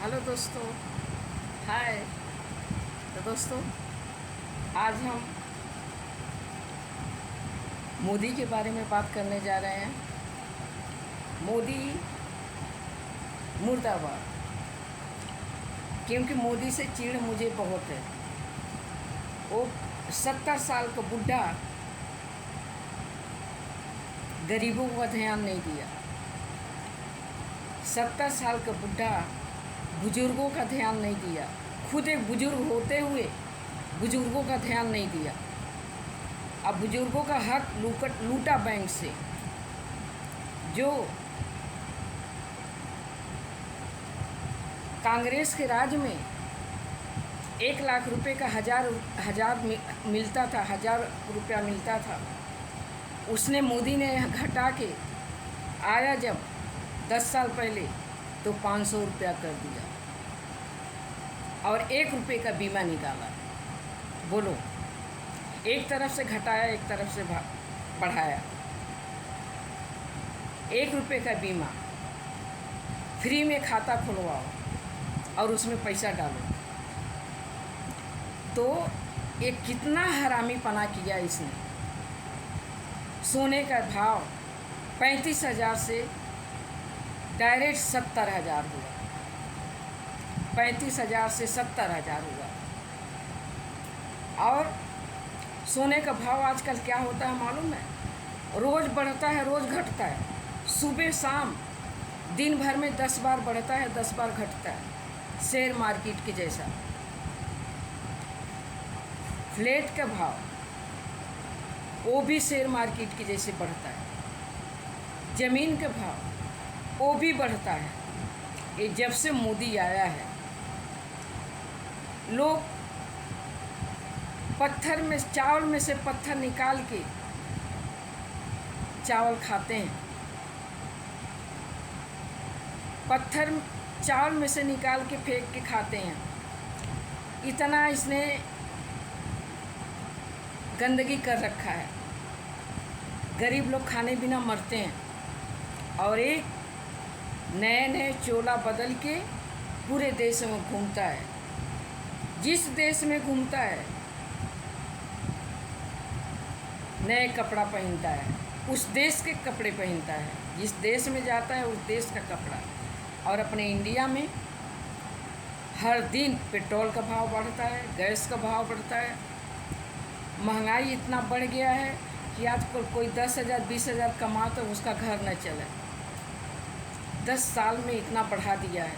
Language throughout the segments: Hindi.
हेलो दोस्तों। हाय। तो दोस्तों, आज हम मोदी के बारे में बात करने जा रहे हैं। मोदी मुर्दाबाद। क्योंकि मोदी से चिढ़ मुझे बहुत है। वो 70 साल का बुढ़ा गरीबों का ध्यान नहीं दिया। 70 साल का बुढ़ा बुजुर्गों का ध्यान नहीं दिया। खुद एक बुजुर्ग होते हुए बुजुर्गों का ध्यान नहीं दिया। अब बुजुर्गों का हक लूटा बैंक से। जो कांग्रेस के राज में 1 लाख रुपए का हजार मिलता था, 1000 रुपया मिलता था। उसने मोदी ने घटा के आया जब 10 साल पहले तो 500 रुपया कर दिया और 1 रुपये का बीमा निकाला। बोलो, एक तरफ से घटाया, एक तरफ से बढ़ाया। 1 रुपये का बीमा, फ्री में खाता खुलवाओ और उसमें पैसा डालो। तो ये कितना हरामीपना किया इसने। सोने का भाव 35,000 से डायरेक्ट 70,000 हुआ। 35,000 से 70,000 हुआ। और सोने का भाव आजकल क्या होता है मालूम है? रोज़ बढ़ता है, रोज़ घटता है। सुबह शाम दिन भर में 10 बार बढ़ता है, 10 बार घटता है। शेयर मार्केट के जैसा। फ्लैट का भाव वो भी शेयर मार्केट के जैसे बढ़ता है। ज़मीन का भाव वो भी बढ़ता है। ये जब से मोदी आया है, लोग पत्थर में, चावल में से पत्थर निकाल के चावल खाते हैं। पत्थर चावल में से निकाल के फेंक के खाते हैं। इतना इसने गंदगी कर रखा है। गरीब लोग खाने बिना मरते हैं। और एक नए नए चोला बदल के पूरे देश में घूमता है। जिस देश में घूमता है नए कपड़ा पहनता है, उस देश के कपड़े पहनता है। जिस देश में जाता है उस देश का कपड़ा। और अपने इंडिया में हर दिन पेट्रोल का भाव बढ़ता है, गैस का भाव बढ़ता है। महंगाई इतना बढ़ गया है कि आजकल कोई 10,000 20,000 कमा तो उसका घर न चले। 10 साल में इतना बढ़ा दिया है।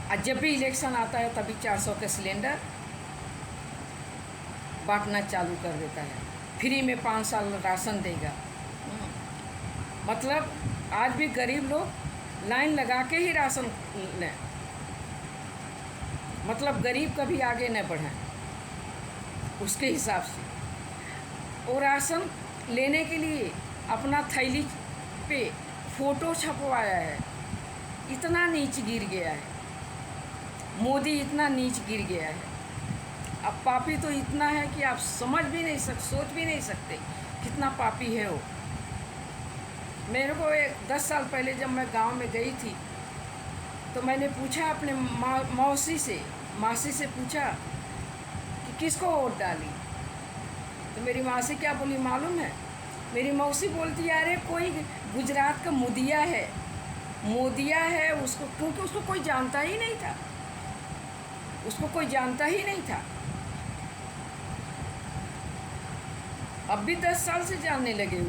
और जब भी इलेक्शन आता है तभी 400 का सिलेंडर बांटना चालू कर देता है। फ्री में 5 साल राशन देगा। मतलब आज भी गरीब लोग लाइन लगा के ही राशन लें। मतलब गरीब कभी आगे न बढ़े उसके हिसाब से। वो राशन लेने के लिए अपना थैली पे फ़ोटो छपवाया है। इतना नीच गिर गया है मोदी, इतना नीच गिर गया है। अब पापी तो इतना है कि आप समझ भी नहीं सकते, सोच भी नहीं सकते कितना पापी है वो। मेरे को 10 साल पहले जब मैं गांव में गई थी तो मैंने पूछा अपने मासी से पूछा कि किसको वोट डाली। तो मेरी मासी क्या बोली मालूम है? मेरी मौसी बोलती है, अरे कोई गुजरात का मोदिया है उसको, क्योंकि उसको कोई जानता ही नहीं था। उसको कोई जानता ही नहीं था। अब भी 10 साल से जानने लगे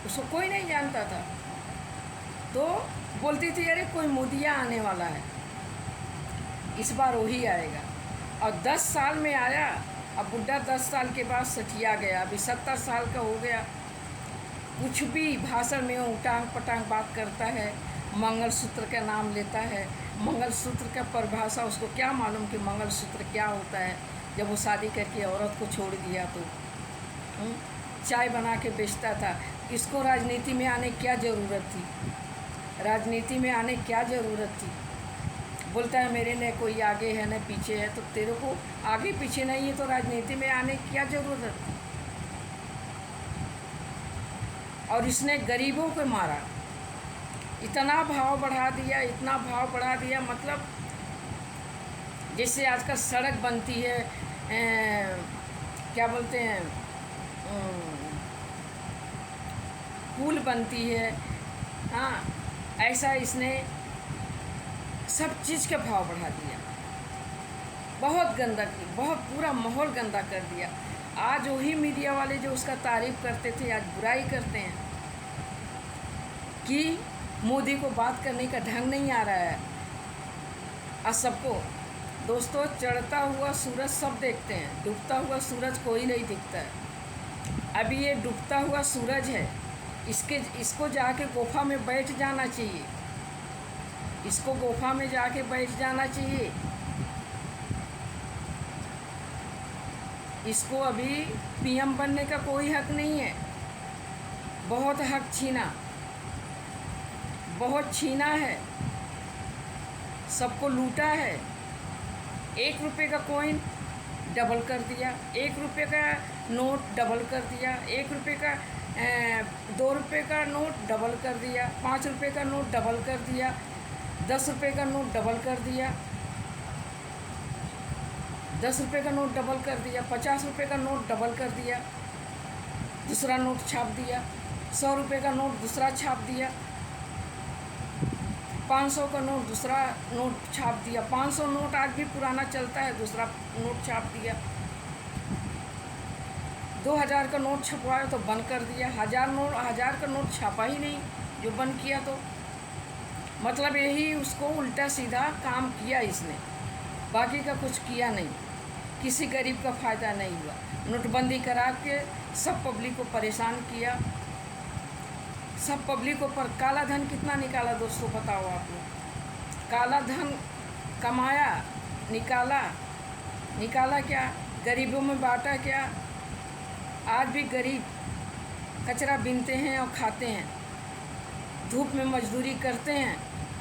उसको कोई नहीं जानता था। तो बोलती थी, अरे कोई मोदिया आने वाला है, इस बार वही आएगा। और 10 साल में आया। अब बुढ़ा 10 साल के बाद सठिया गया। अभी 70 साल का हो गया। कुछ भी भाषण में उटांग पटांग बात करता है। मंगलसूत्र का नाम लेता है। मंगलसूत्र का परिभाषा उसको क्या मालूम कि मंगलसूत्र क्या होता है। जब वो शादी करके औरत को छोड़ दिया तो चाय बना के बेचता था। इसको राजनीति में आने क्या ज़रूरत थी? राजनीति में आने क्या ज़रूरत थी? बोलता है मेरे न कोई आगे है न पीछे है। तो तेरे को आगे पीछे नहीं है तो राजनीति में आने की क्या ज़रूरत थी? और इसने गरीबों को मारा। इतना भाव बढ़ा दिया, इतना भाव बढ़ा दिया, मतलब जैसे आजकल सड़क बनती है, क्या बोलते हैं, पुल बनती है, हाँ, ऐसा इसने सब चीज़ के भाव बढ़ा दिया। बहुत गंदा, बहुत पूरा माहौल गंदा कर दिया। आज वही मीडिया वाले जो उसका तारीफ़ करते थे आज बुराई करते हैं कि मोदी को बात करने का ढंग नहीं आ रहा है। आज सबको दोस्तों, चढ़ता हुआ सूरज सब देखते हैं, डूबता हुआ सूरज कोई नहीं दिखता है। अभी ये डूबता हुआ सूरज है, इसको जाके गुफा में बैठ जाना चाहिए, इसको गुफा में जाके बैठ जाना चाहिए। इसको अभी पीएम बनने का कोई हक नहीं है। बहुत हक छीना, बहुत छीना है, सबको लूटा है। 1 रुपये का कॉइन डबल कर दिया, 1 रुपये का नोट डबल कर दिया, 1 रुपये का 2 रुपये का नोट डबल कर दिया, 5 रुपये का नोट डबल कर दिया, 10 रुपये का नोट डबल कर दिया, 10 रुपये का नोट डबल कर दिया, 50 रुपये का नोट डबल कर दिया, दूसरा नोट छाप दिया, 100 रुपये का नोट दूसरा छाप दिया, 500 का नोट दूसरा नोट छाप दिया, 500 नोट आज भी पुराना चलता है, दूसरा नोट छाप दिया, 2000 का नोट छपवाया तो बंद कर दिया, 1000 का नोट छापा ही नहीं जो बंद किया। तो मतलब यही उसको उल्टा सीधा काम किया इसने, बाकी का कुछ किया नहीं, किसी गरीब का फ़ायदा नहीं हुआ। नोटबंदी करा के सब पब्लिक को परेशान किया, सब पब्लिक को। पर काला धन कितना निकाला दोस्तों, बताओ आप लोग। काला धन कमाया, निकाला क्या, गरीबों में बांटा क्या। आज भी गरीब कचरा बीनते हैं और खाते हैं, धूप में मजदूरी करते हैं,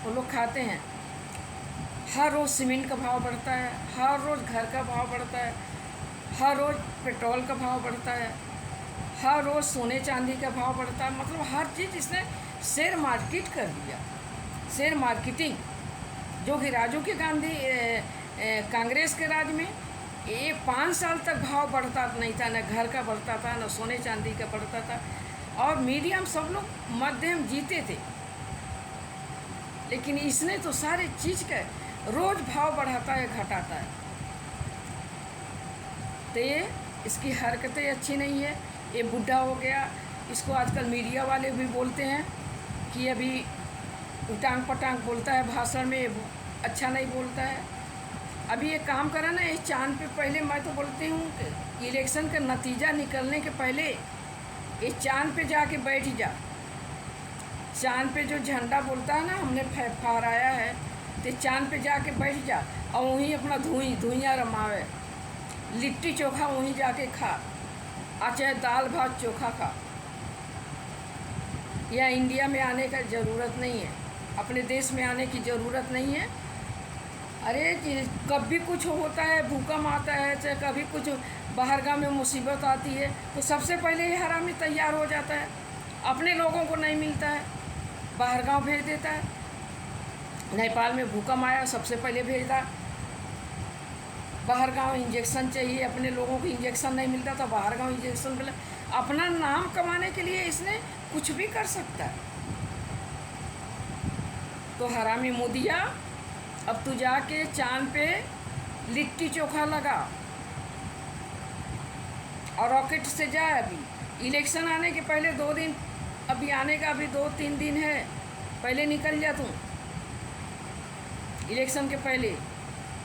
वो लोग खाते हैं। हर रोज़ सीमेंट का भाव बढ़ता है, हर रोज़ घर का भाव बढ़ता है, हर रोज़ पेट्रोल का भाव बढ़ता है, हर रोज़ सोने चांदी का भाव बढ़ता है। मतलब हर चीज़ इसने शेयर मार्केट कर दिया, शेयर मार्केटिंग, जो कि राजीव गांधी कांग्रेस के राज में ये 5 साल तक भाव बढ़ता नहीं था, न घर का बढ़ता था, न सोने चांदी का बढ़ता था, और मीडियम सब लोग मध्यम जीते थे। लेकिन इसने तो सारे चीज़ का रोज़ भाव बढ़ाता है, घटाता है। तो ये इसकी हरकतें अच्छी नहीं है। ये बुढ़ा हो गया, इसको आजकल मीडिया वाले भी बोलते हैं कि अभी उटांग पटांग बोलता है भाषण में, अच्छा नहीं बोलता है। अभी ये काम करा ना, इस चांद पे पहले मैं तो बोलती हूँ कि इलेक्शन का नतीजा निकलने के पहले इस चांद पे जाके बैठ जा। चांद पे जो झंडा बोलता है ना, हमने फहराया है, तो चांद पे जाके बैठ जा और वहीं अपना धुइयाँ रमावे, लिट्टी चोखा वहीं जाके खा, चाहे दाल भात चोखा खा। या इंडिया में आने का ज़रूरत नहीं है, अपने देश में आने की ज़रूरत नहीं है। अरे कभी कुछ होता है, भूकंप आता है, चाहे कभी कुछ बाहर गाँव में मुसीबत आती है, तो सबसे पहले ये हरामी तैयार हो जाता है, अपने लोगों को नहीं मिलता है, बाहर गाँव भेज देता है। नेपाल में भूकंप आया, सबसे पहले भेजा बाहर गाँव, इंजेक्शन चाहिए, अपने लोगों को इंजेक्शन नहीं मिलता था, बाहर गाँव इंजेक्शन मिला। अपना नाम कमाने के लिए इसने कुछ भी कर सकता है। तो हरामी मोदिया, अब तू जाके चांद पे लिट्टी चोखा लगा और रॉकेट से जा। अभी इलेक्शन आने के पहले 2 दिन, अभी आने का अभी 2-3 दिन है, पहले निकल जा तू। इलेक्शन के पहले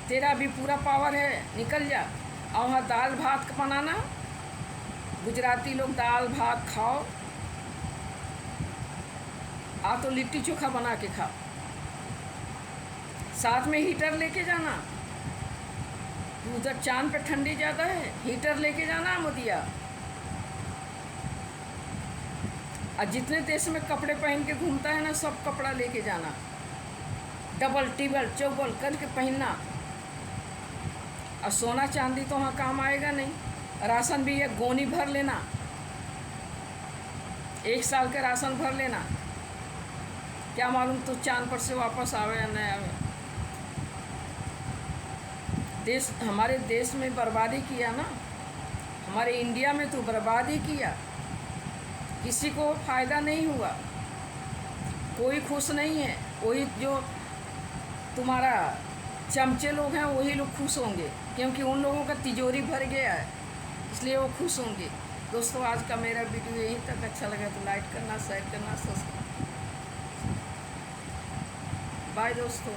तेरा अभी पूरा पावर है, निकल जा। और वहाँ दाल भात बनाना, गुजराती लोग दाल भात खाओ, तो लिट्टी चोखा बना के खाओ, साथ में हीटर लेके जाना। उधर चांद पे ठंडी ज़्यादा है, हीटर लेके जाना मोदिया। और जितने देश में कपड़े पहन के घूमता है ना, सब कपड़ा लेके जाना, डबल टिबल चौबल करके पहनना। और सोना चांदी तो वहाँ काम आएगा नहीं। राशन भी एक गोनी भर लेना, 1 साल के राशन भर लेना, क्या मालूम तो चांद पर से वापस आवे या नहीं आवे। हमारे देश में बर्बादी किया ना, हमारे इंडिया में तो बर्बादी किया, किसी को फ़ायदा नहीं हुआ, कोई खुश नहीं है। वही जो तुम्हारा चमचे लोग हैं वही लोग खुश होंगे, क्योंकि उन लोगों का तिजोरी भर गया है, इसलिए वो खुश होंगे। दोस्तों, आज का मेरा वीडियो यहीं तक। अच्छा लगा तो लाइक करना, शेयर करना, सब्सक्राइब। बाय दोस्तों।